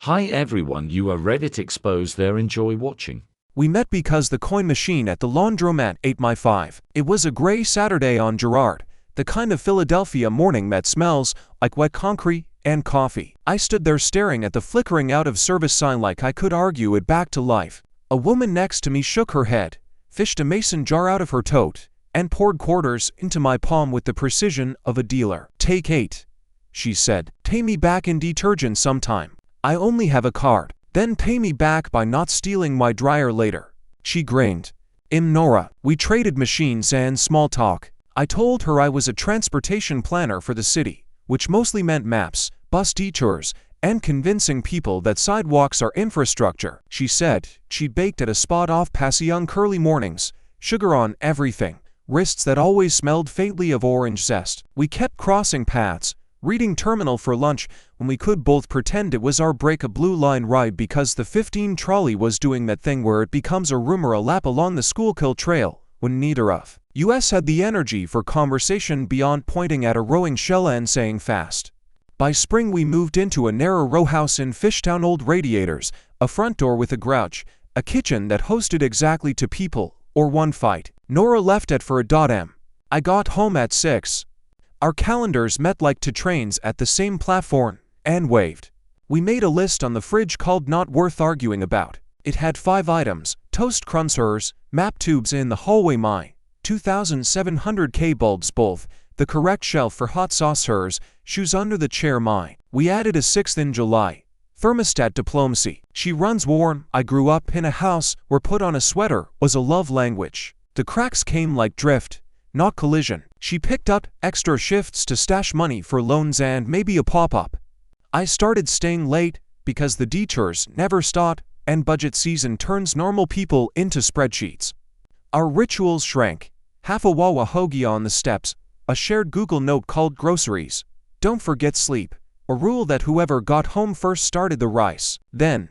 Hi everyone, you are Reddit expose there, enjoy watching. We met because the coin machine at the laundromat ate my five. It was a gray Saturday on Girard, the kind of Philadelphia morning that smells like wet concrete and coffee. I stood there staring at the flickering out of service sign like I could argue it back to life. A woman next to me shook her head, fished a mason jar out of her tote, and poured quarters into my palm with the precision of a dealer. "Take 8, she said. "Pay me back in detergent sometime. I only have a card. Then pay me back by not stealing my dryer later." She grinned. Nora. We traded machines and small talk. I told her I was a transportation planner for the city, which mostly meant maps, bus detours, and convincing people that sidewalks are infrastructure. She said she'd baked at a spot off Passyunk curly mornings, sugar on everything, wrists that always smelled faintly of orange zest. We kept crossing paths, reading Terminal for lunch when we could both pretend it was our break a blue line ride because the 15 trolley was doing that thing where it becomes a rumor a lap along the Schuylkill Trail when neither of us had the energy for conversation beyond pointing at a rowing shell and saying fast. By spring we moved into a narrow row house in Fishtown, old radiators, a front door with a grouch, a kitchen that hosted exactly 2 people, or 1 fight. Nora left at 4 a.m. I got home at 6. Our calendars met like 2 trains at the same platform, and waved. We made a list on the fridge called Not Worth Arguing About. It had 5 items: toast crumbs hers, map tubes in the hallway mine, 2,700 K bulbs both, the correct shelf for hot sauce hers, shoes under the chair mine. We added a 6th in July. Thermostat diplomacy. She runs warm. I grew up in a house where put on a sweater was a love language. The cracks came like drift, not collision. She picked up extra shifts to stash money for loans and maybe a pop-up. I started staying late because the detours never stopped, and budget season turns normal people into spreadsheets. Our rituals shrank. Half a Wawa hoagie on the steps, a shared Google note called groceries, don't forget sleep, a rule that whoever got home first started the rice. Then,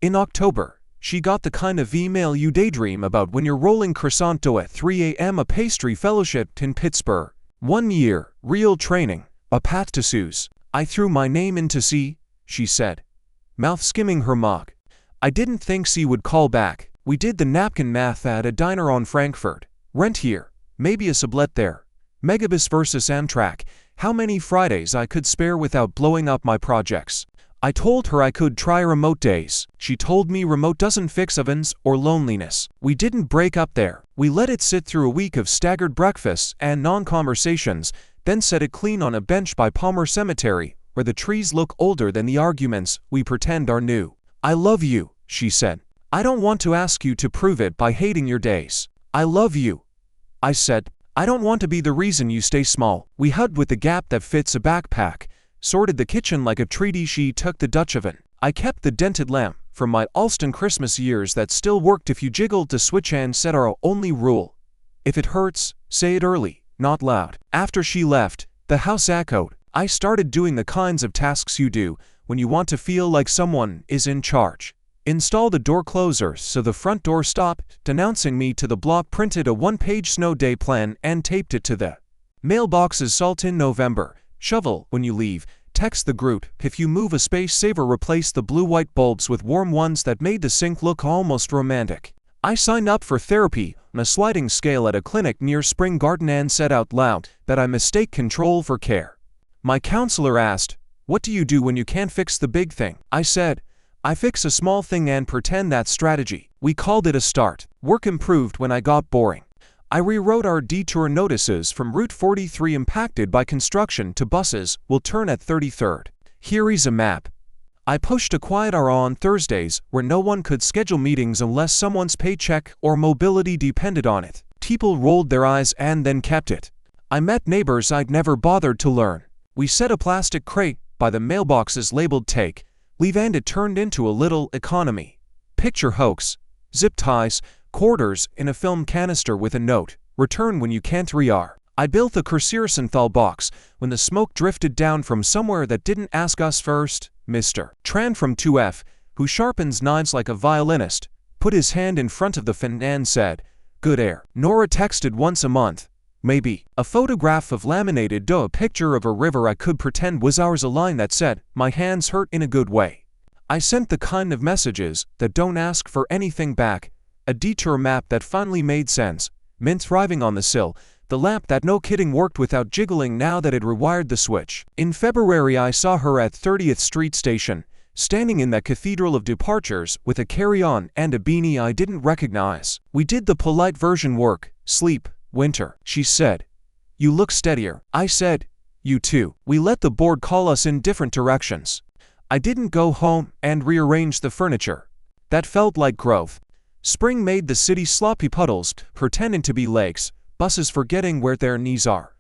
in October, she got the kind of email you daydream about when you're rolling croissant dough at 3 a.m. A pastry fellowship in Pittsburgh. 1 year, real training, a path to Sue's. I threw my name into C, she said, mouth skimming her mug. I didn't think C would call back. We did the napkin math at a diner on Frankfurt. Rent here, maybe a sublet there. Megabus versus Amtrak, how many Fridays I could spare without blowing up my projects. I told her I could try remote days. She told me remote doesn't fix ovens or loneliness. We didn't break up there. We let it sit through a week of staggered breakfasts and non-conversations, then set it clean on a bench by Palmer Cemetery, where the trees look older than the arguments we pretend are new. I love you, she said. I don't want to ask you to prove it by hating your days. I love you, I said. I don't want to be the reason you stay small. We hugged with the gap that fits a backpack, sorted the kitchen like a treaty. She took the Dutch oven. I kept the dented lamp from my Alston Christmas years that still worked if you jiggled the switch and set our only rule: if it hurts, say it early, not loud. After she left, the house echoed. I started doing the kinds of tasks you do when you want to feel like someone is in charge. Install the door closer so the front door stopped denouncing me to the block, printed a 1-page snow day plan and taped it to the mailboxes. Salt in November. Shovel when you leave. Text the group. If you move a space saver, replace the blue-white bulbs with warm ones that made the sink look almost romantic. I signed up for therapy on a sliding scale at a clinic near Spring Garden and said out loud that I mistake control for care. My counselor asked, "What do you do when you can't fix the big thing?" I said, "I fix a small thing and pretend that's strategy." We called it a start. Work improved when I got boring. I rewrote our detour notices from Route 43 impacted by construction to buses will turn at 33rd. Here's a map. I pushed a quiet hour on Thursdays where no one could schedule meetings unless someone's paycheck or mobility depended on it. People rolled their eyes and then kept it. I met neighbors I'd never bothered to learn. We set a plastic crate by the mailboxes labeled take, leave, and it turned into a little economy. Picture hoax, zip ties, quarters in a film canister with a note, return when you can't re-R. I built a Kirsirsonthal box when the smoke drifted down from somewhere that didn't ask us first. Mr. Tran from 2F, who sharpens knives like a violinist, put his hand in front of the fan and said, "Good air." Nora texted once a month, maybe. A photograph of laminated dough, a picture of a river I could pretend was ours, a line that said, "My hands hurt in a good way." I sent the kind of messages that don't ask for anything back, a detour map that finally made sense, mint thriving on the sill, the lamp that no kidding worked without jiggling now that it rewired the switch. In February I saw her at 30th Street Station, standing in that cathedral of departures with a carry-on and a beanie I didn't recognize. We did the polite version work, sleep, winter. She said, "You look steadier." I said, "You too." We let the board call us in different directions. I didn't go home and rearrange the furniture. That felt like growth. Spring made the city sloppy puddles, pretending to be lakes, buses forgetting where their knees are.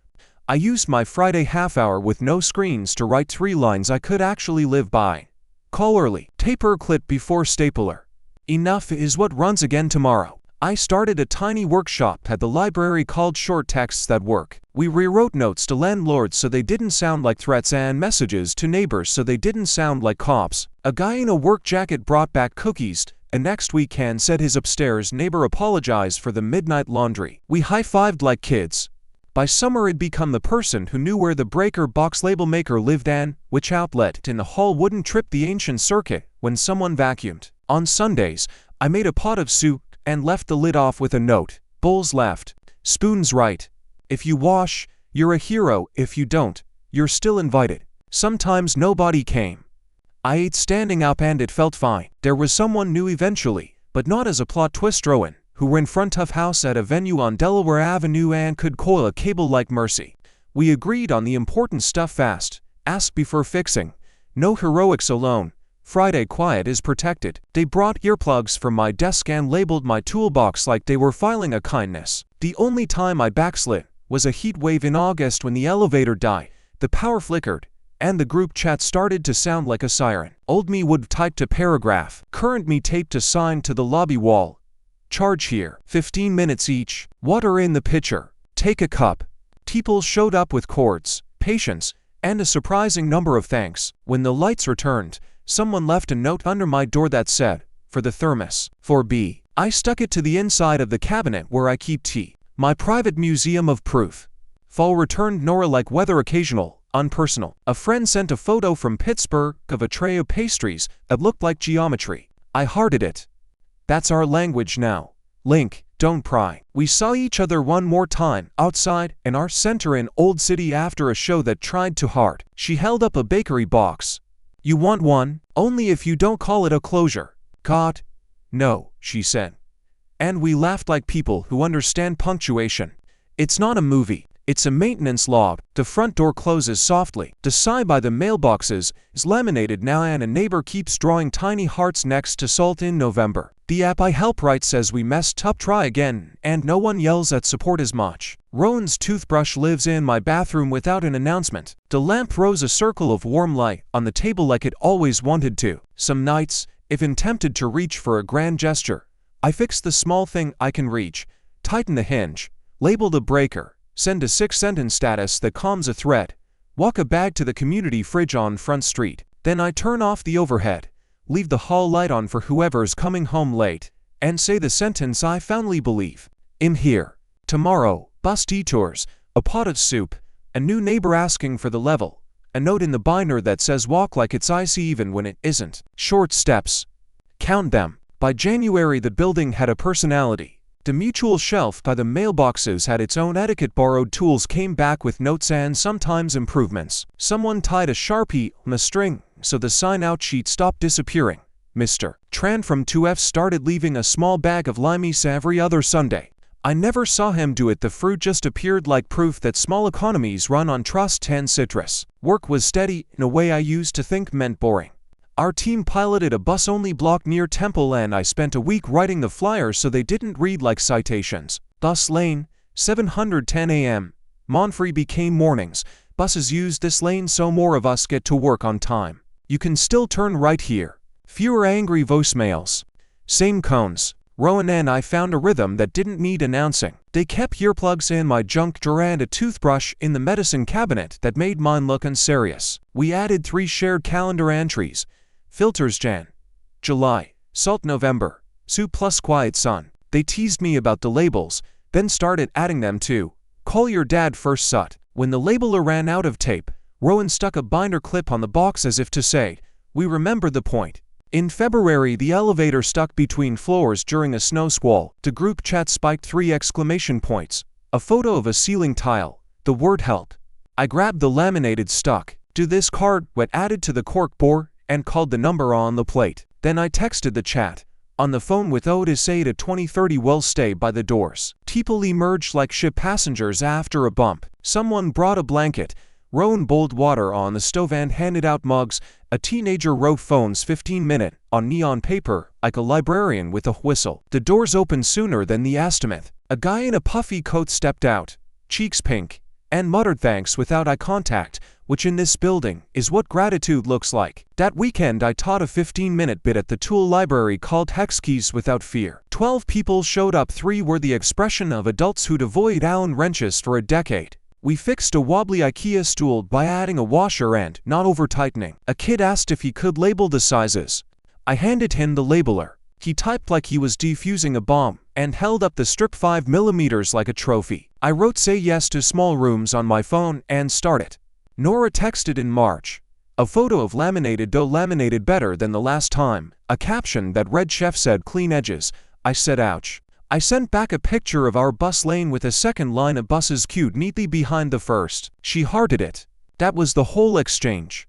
I used my Friday half-hour with no screens to write 3 lines I could actually live by. Call early, paperclip before stapler. Enough is what runs again tomorrow. I started a tiny workshop at the library called Short Texts That Work. We rewrote notes to landlords so they didn't sound like threats and messages to neighbors so they didn't sound like cops. A guy in a work jacket brought back cookies, and next weekend said his upstairs neighbor apologized for the midnight laundry. We high-fived like kids. By summer I'd become the person who knew where the breaker box label maker lived and which outlet in the hall wouldn't trip the ancient circuit when someone vacuumed. On Sundays, I made a pot of soup and left the lid off with a note. Bowls left, spoons right. If you wash, you're a hero. If you don't, you're still invited. Sometimes nobody came. I ate standing up and it felt fine. There was someone new eventually, but not as a plot twist. Rowan, who were in front of house at a venue on Delaware Avenue and could coil a cable like mercy. We agreed on the important stuff fast, asked before fixing. No heroics alone. Friday quiet is protected. They brought earplugs from my desk and labeled my toolbox like they were filing a kindness. The only time I backslid was a heat wave in August when the elevator died, the power flickered, and the group chat started to sound like a siren. Old me would type a paragraph. Current me taped a sign to the lobby wall. Charge here. 15 minutes each. Water in the pitcher. Take a cup. People showed up with cords, patience, and a surprising number of thanks. When the lights returned, someone left a note under my door that said, "For the thermos, for B." I stuck it to the inside of the cabinet where I keep tea. My private museum of proof. Fall returned Nora like weather occasional, unpersonal. A friend sent a photo from Pittsburgh of a tray of pastries that looked like geometry. I hearted it. That's our language now. Link, don't pry. We saw each other one more time outside in our center in Old City after a show that tried too hard. She held up a bakery box. "You want one? Only if you don't call it a closure." "God, no," she said. And we laughed like people who understand punctuation. It's not a movie. It's a maintenance log. The front door closes softly. The sign by the mailboxes is laminated now and a neighbor keeps drawing tiny hearts next to salt in November. The app I help write says we messed up, try again, and no one yells at support as much. Rowan's toothbrush lives in my bathroom without an announcement. The lamp throws a circle of warm light on the table like it always wanted to. Some nights, if tempted to reach for a grand gesture, I fix the small thing I can reach, tighten the hinge, label the breaker, send a 6-sentence status that calms a thread, walk a bag to the community fridge on Front Street. Then I turn off the overhead, leave the hall light on for whoever's coming home late, and say the sentence I fondly believe. "I'm here. Tomorrow, bus detours, a pot of soup, a new neighbor asking for the level, a note in the binder that says walk like it's icy even when it isn't. Short steps. Count them." By January the building had a personality. The mutual shelf by the mailboxes had its own etiquette. Borrowed tools came back with notes and sometimes improvements. Someone tied a Sharpie on a string so the sign-out sheet stopped disappearing. Mr. Tran from 2F started leaving a small bag of limeys every other Sunday. I never saw him do it. The fruit just appeared like proof that small economies run on trust and citrus. Work was steady in a way I used to think meant boring. Our team piloted a bus-only block near Temple and I spent a week writing the flyers so they didn't read like citations. Bus lane, 710 a.m. Monfrey became mornings. Buses use this lane so more of us get to work on time. You can still turn right here. Fewer angry voicemails. Same cones. Rowan and I found a rhythm that didn't need announcing. They kept earplugs in my junk drawer and a toothbrush in the medicine cabinet that made mine look unserious. We added 3 shared calendar entries. Filters Jan. July. Salt November. Soup plus quiet sun. They teased me about the labels, then started adding them too. Call your dad first sut. When the labeler ran out of tape, Rowan stuck a binder clip on the box as if to say, "We remember the point." In February, the elevator stuck between floors during a snow squall. The group chat spiked 3 exclamation points. A photo of a ceiling tile. The word help. I grabbed the laminated stuck to this card, wet added to the cork bore, and called the number on the plate. Then I texted the chat. On the phone with Otis 8 at 2030 well stay by the doors. People emerged like ship passengers after a bump. Someone brought a blanket. Rowan boiled water on the stove and handed out mugs. A teenager wrote phones 15-minute on neon paper, like a librarian with a whistle. The doors opened sooner than the estimate. A guy in a puffy coat stepped out, cheeks pink, and muttered thanks without eye contact, which in this building is what gratitude looks like. That weekend I taught a 15-minute bit at the Tool library called Hex Keys Without Fear. 12 people showed up. 3 were the expression of adults who'd avoided Allen wrenches for a decade. We fixed a wobbly IKEA stool by adding a washer and not over-tightening. A kid asked if he could label the sizes. I handed him the labeler. He typed like he was defusing a bomb and held up the strip 5mm like a trophy. I wrote "say yes to small rooms" on my phone and started. Nora texted in March. A photo of laminated dough, laminated better than the last time. A caption that read "Chef said clean edges." I said ouch. I sent back a picture of our bus lane with a second line of buses queued neatly behind the first. She hearted it. That was the whole exchange.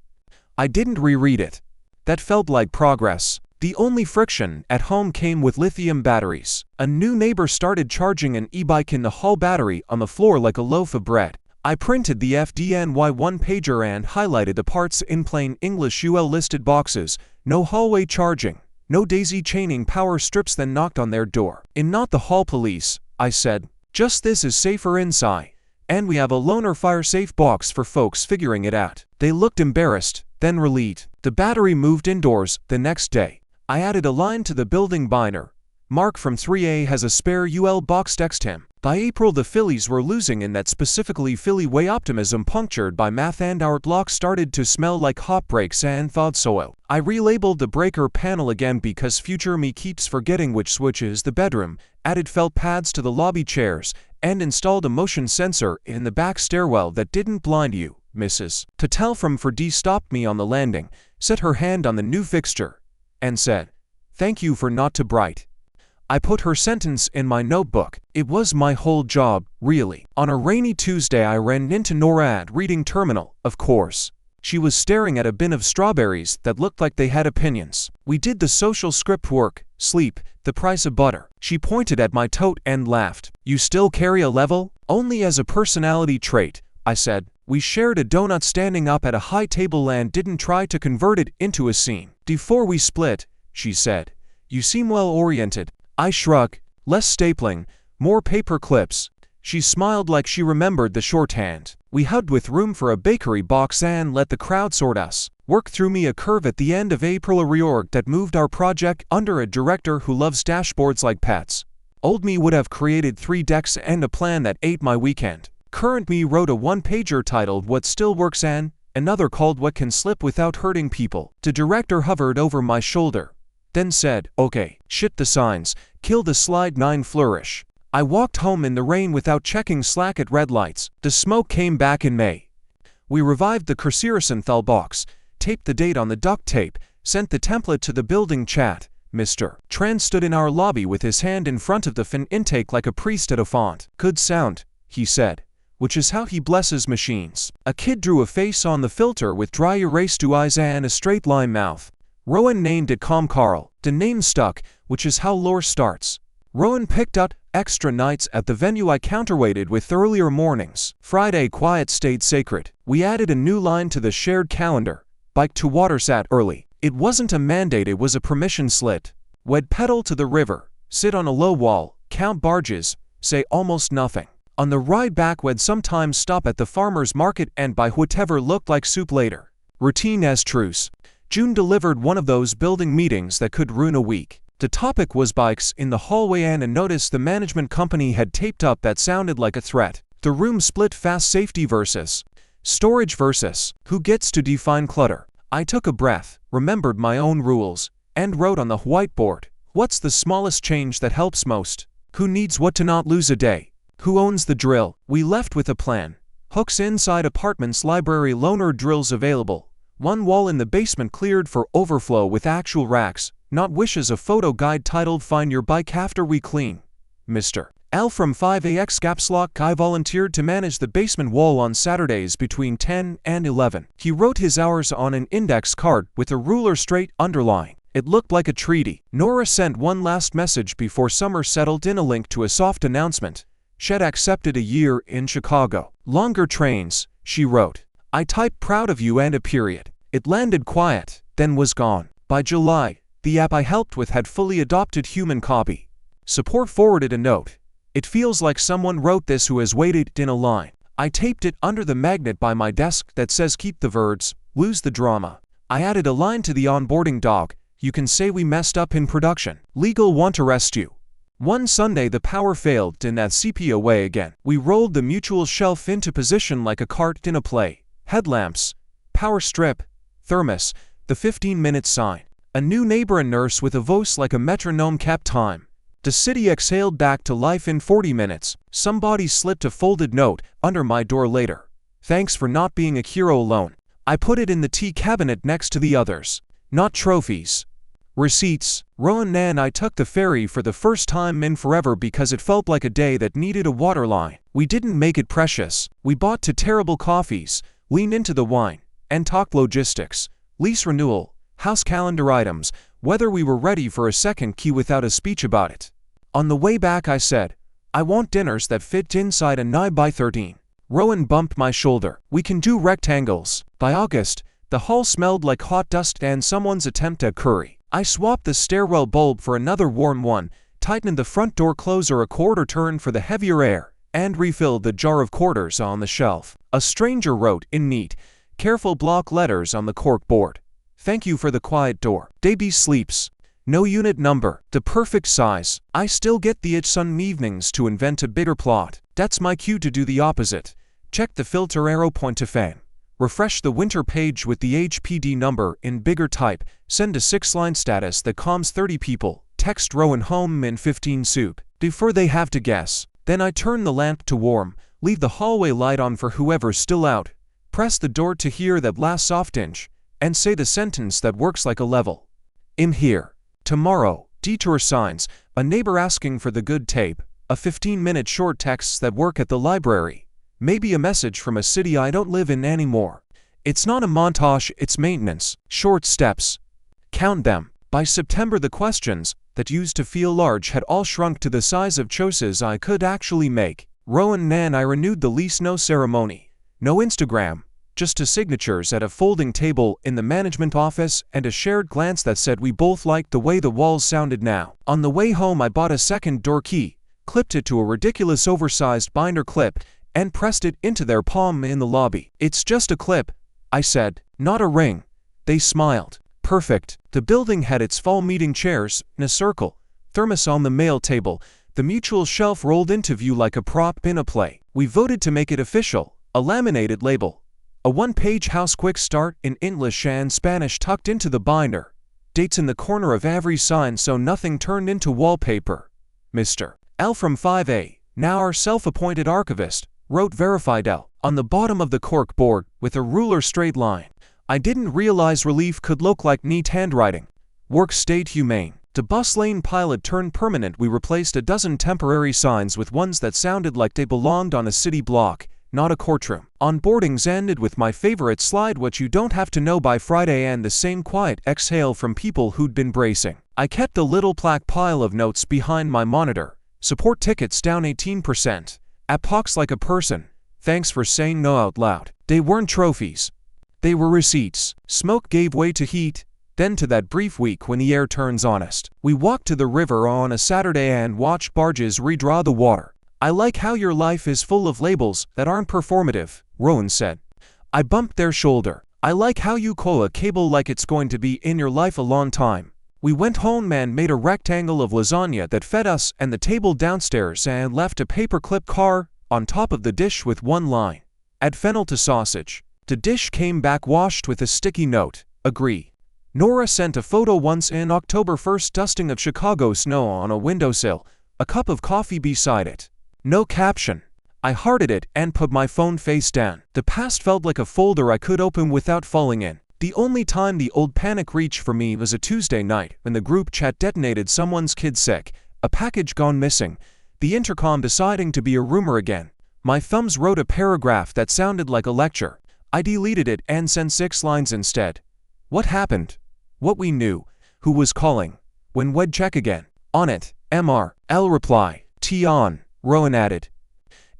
I didn't reread it. That felt like progress. The only friction at home came with lithium batteries. A new neighbor started charging an e-bike in the hall, battery on the floor like a loaf of bread. I printed the FDNY one-pager and highlighted the parts in plain English. UL listed boxes, no hallway charging, no daisy chaining power strips. Then knocked on their door. In "Not the hall police," I said, "just this is safer inside. And we have a loaner fire safe box for folks figuring it out." They looked embarrassed, then relieved. The battery moved indoors the next day. I added a line to the building binder. "Mark from 3A has a spare UL box, text him." By April the Phillies were losing in that specifically Philly way. Optimism punctured by math, and our block started to smell like hot breaks and thawed soil. I relabeled the breaker panel again because future me keeps forgetting which switch is the bedroom, added felt pads to the lobby chairs, and installed a motion sensor in the back stairwell that didn't blind you. Mrs. Patel from 4D stopped me on the landing, set her hand on the new fixture, and said, "Thank you for not too bright." I put her sentence in my notebook. It was my whole job, really. On a rainy Tuesday I ran into Nora at reading terminal, of course. She was staring at a bin of strawberries that looked like they had opinions. We did the social script work, sleep, the price of butter. She pointed at my tote and laughed. "You still carry a level?" "Only as a personality trait," I said. We shared a donut standing up at a high table and didn't try to convert it into a scene. "Before we split," she said, "you seem well oriented." I shrugged. "Less stapling, more paper clips." She smiled like she remembered the shorthand. We hugged with room for a bakery box and let the crowd sort us. Work threw me a curve at the end of April, a reorg that moved our project under a director who loves dashboards like pets. Old me would have created 3 decks and a plan that ate my weekend. Current me wrote a one-pager titled "What Still Works" and another called "What Can Slip Without Hurting People." The director hovered over my shoulder, then said, "Okay, shit the signs, kill the slide 9 flourish." I walked home in the rain without checking Slack at red lights. The smoke came back in May. We revived the Curserosenthal box, taped the date on the duct tape, sent the template to the building chat. Mr. Tran stood in our lobby with his hand in front of the fin intake like a priest at a font. "Good sound," he said, which is how he blesses machines. A kid drew a face on the filter with dry erase to eyes and a straight line mouth. Rowan named it Calm Carl. The name stuck, which is how lore starts. Rowan picked up extra nights at the venue I counterweighted with earlier mornings. Friday quiet stayed sacred. We added a new line to the shared calendar. Bike to water sat early. It wasn't a mandate, it was a permission slip. Wed pedal to the river, sit on a low wall, count barges, say almost nothing. On the ride back we'd sometimes stop at the farmer's market and buy whatever looked like soup later. Routine as truce. June delivered one of those building meetings that could ruin a week. The topic was bikes in the hallway and a notice the management company had taped up that sounded like a threat. The room split fast. Safety versus storage versus who gets to define clutter. I took a breath, remembered my own rules, and wrote on the whiteboard. What's the smallest change that helps most? Who needs what to not lose a day? Who owns the drill? We left with a plan. Hooks inside apartments, library loaner drills available. One wall in the basement cleared for overflow with actual racks, not wishes. A photo guide titled "Find Your Bike After We Clean." Mr. L from 5AX caps lock guy volunteered to manage the basement wall on Saturdays between 10 and 11. He wrote his hours on an index card with a ruler straight underlying. It looked like a treaty. Nora sent one last message before summer settled in, a link to a soft announcement. She'd accepted a year in Chicago. Longer trains, she wrote. I typed "proud of you" and a period. It landed quiet, then was gone. By July, the app I helped with had fully adopted human copy. Support forwarded a note. It feels like someone wrote this who has waited in a line. I taped it under the magnet by my desk that says "keep the words, lose the drama." I added a line to the onboarding doc. You can say we messed up in production. Legal want to arrest you. One Sunday the power failed in that sepia way again. We rolled the mutual shelf into position like a cart in a play. Headlamps, power strip, thermos, the 15-minute sign. A new neighbor, a nurse with a voice like a metronome, kept time. The city exhaled back to life in 40 minutes. Somebody slipped a folded note under my door later. Thanks for not being a hero alone. I put it in the tea cabinet next to the others. Not trophies. Receipts. Rowan and I took the ferry for the first time in forever because it felt like a day that needed a waterline. We didn't make it precious. We bought two terrible coffees, leaned into the wine, and talked logistics, lease renewal, house calendar items, whether we were ready for a second key without a speech about it. On the way back I said, I want dinners that fit inside a 9x13. Rowan bumped my shoulder. We can do rectangles. By August, the hall smelled like hot dust and someone's attempt at curry. I swapped the stairwell bulb for another warm one, tightened the front door closer a quarter turn for the heavier air, and refilled the jar of quarters on the shelf. A stranger wrote in neat, careful block letters on the cork board. Thank you for the quiet door. Davy sleeps. No unit number. The perfect size. I still get the itch some evenings to invent a bigger plot. That's my cue to do the opposite. Check the filter arrow point to fan. Refresh the winter page with the HPD number in bigger type. Send a 6-line status that calms 30 people. Text Rowan home in 15 soup. Before they have to guess. Then I turn the lamp to warm. Leave the hallway light on for whoever's still out. Press the door to hear that last soft inch. And say the sentence that works like a level. I'm here. Tomorrow. Detour signs. A neighbor asking for the good tape. A 15-minute short texts that work at the library. Maybe a message from a city I don't live in anymore. It's not a montage, it's maintenance. Short steps. Count them. By September the questions that used to feel large had all shrunk to the size of choices I could actually make. Rowan and I renewed the lease. No ceremony. No Instagram. Just two signatures at a folding table in the management office and a shared glance that said we both liked the way the walls sounded now. On the way home I bought a second door key, clipped it to a ridiculous oversized binder clip, and pressed it into their palm in the lobby. It's just a clip, I said, not a ring. They smiled. Perfect. The building had its fall meeting chairs, in a circle, thermos on the mail table, the mutual shelf rolled into view like a prop in a play. We voted to make it official, a laminated label. A one-page house quick start in English and Spanish tucked into the binder. Dates in the corner of every sign so nothing turned into wallpaper. Mr. L from 5A, now our self-appointed archivist, wrote verified L on the bottom of the cork board with a ruler straight line. I didn't realize relief could look like neat handwriting. Work stayed humane. The bus lane pilot turned permanent. We replaced a dozen temporary signs with ones that sounded like they belonged on a city block, not a courtroom. Onboardings ended with my favorite slide, what you don't have to know by Friday, and the same quiet exhale from people who'd been bracing. I kept the little plaque pile of notes behind my monitor. Support tickets down 18%. App talks like a person. Thanks for saying no out loud. They weren't trophies. They were receipts. Smoke gave way to heat, then to that brief week when the air turns honest. We walked to the river on a Saturday and watched barges redraw the water. I like how your life is full of labels that aren't performative, Rowan said. I bumped their shoulder. I like how you call a cable like it's going to be in your life a long time. We went home and made a rectangle of lasagna that fed us and the table downstairs and left a paperclip car on top of the dish with one line. Add fennel to sausage. The dish came back washed with a sticky note. Agree. Nora sent a photo once in October 1st, dusting of Chicago snow on a windowsill, a cup of coffee beside it. No caption. I hearted it and put my phone face down. The past felt like a folder I could open without falling in. The only time the old panic reached for me was a Tuesday night when the group chat detonated someone's kid sick, a package gone missing, the intercom deciding to be a rumor again. My thumbs wrote a paragraph that sounded like a lecture. I deleted it and sent 6 lines instead. What happened? What we knew. Who was calling? When we'd check again. On it. Mr. L reply. T on. Rowan added.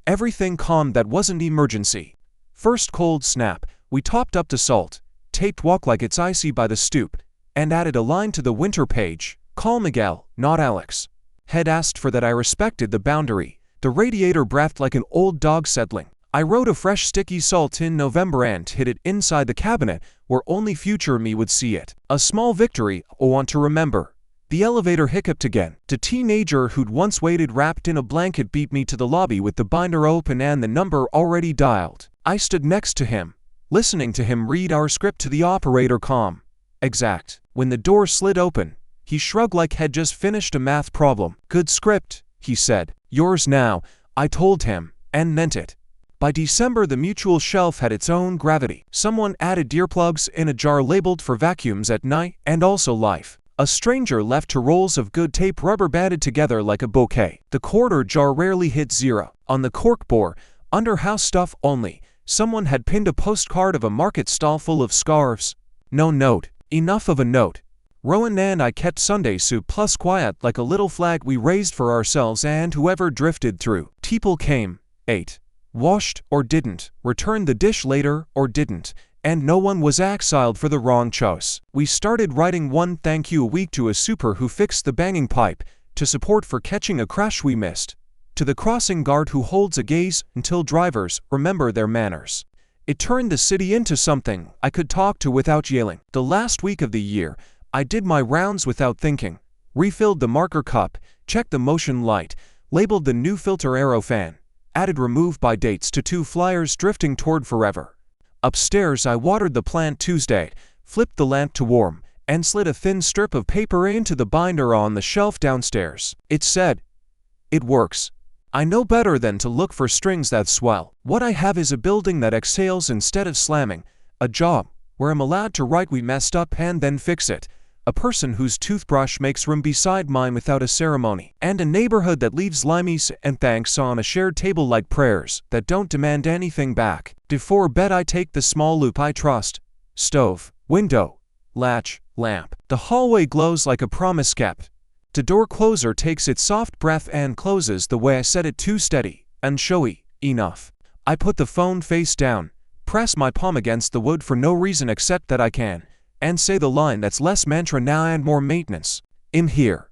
Everything calmed that wasn't emergency. First cold snap, we topped up to salt, taped walk like it's icy by the stoop, and added a line to the winter page. Call Miguel, not Alex. Head asked for that. I respected the boundary. The radiator breathed like an old dog settling. I wrote a fresh sticky salt in November and hid it inside the cabinet where only future me would see it. A small victory I want to remember. The elevator hiccuped again. The teenager who'd once waited wrapped in a blanket beat me to the lobby with the binder open and the number already dialed. I stood next to him, listening to him read our script to the operator calm. Exact. When the door slid open, he shrugged like he'd just finished a math problem. Good script, he said. Yours now, I told him, and meant it. By December the mutual shelf had its own gravity. Someone added earplugs in a jar labeled for vacuums at night and also life. A stranger left 2 rolls of good tape rubber banded together like a bouquet. The quarter jar rarely hit 0. On the cork bore, under house stuff only, someone had pinned a postcard of a market stall full of scarves. No note. Enough of a note. Rowan and I kept Sunday soup plus quiet like a little flag we raised for ourselves and whoever drifted through. People came, ate, washed or didn't, returned the dish later or didn't, and no one was exiled for the wrong choice. We started writing 1 thank you a week to a super who fixed the banging pipe, to support for catching a crash we missed, to the crossing guard who holds a gaze until drivers remember their manners. It turned the city into something I could talk to without yelling. The last week of the year, I did my rounds without thinking, refilled the marker cup, checked the motion light, labeled the new filter aero fan, added remove by dates to 2 flyers drifting toward forever. Upstairs I watered the plant Tuesday, flipped the lamp to warm, and slid a thin strip of paper into the binder on the shelf downstairs. It said, "It works. I know better than to look for strings that swell. What I have is a building that exhales instead of slamming, a job where I'm allowed to write we messed up and then fix it, a person whose toothbrush makes room beside mine without a ceremony, and a neighborhood that leaves limeys and thanks on a shared table like prayers that don't demand anything back. Before bed I take the small loop I trust. Stove, window, latch, lamp. The hallway glows like a promise kept. The door closer takes its soft breath and closes the way I said it, too steady and showy enough. I put the phone face down, press my palm against the wood for no reason except that I can, and say the line that's less mantra now and more maintenance. I'm here.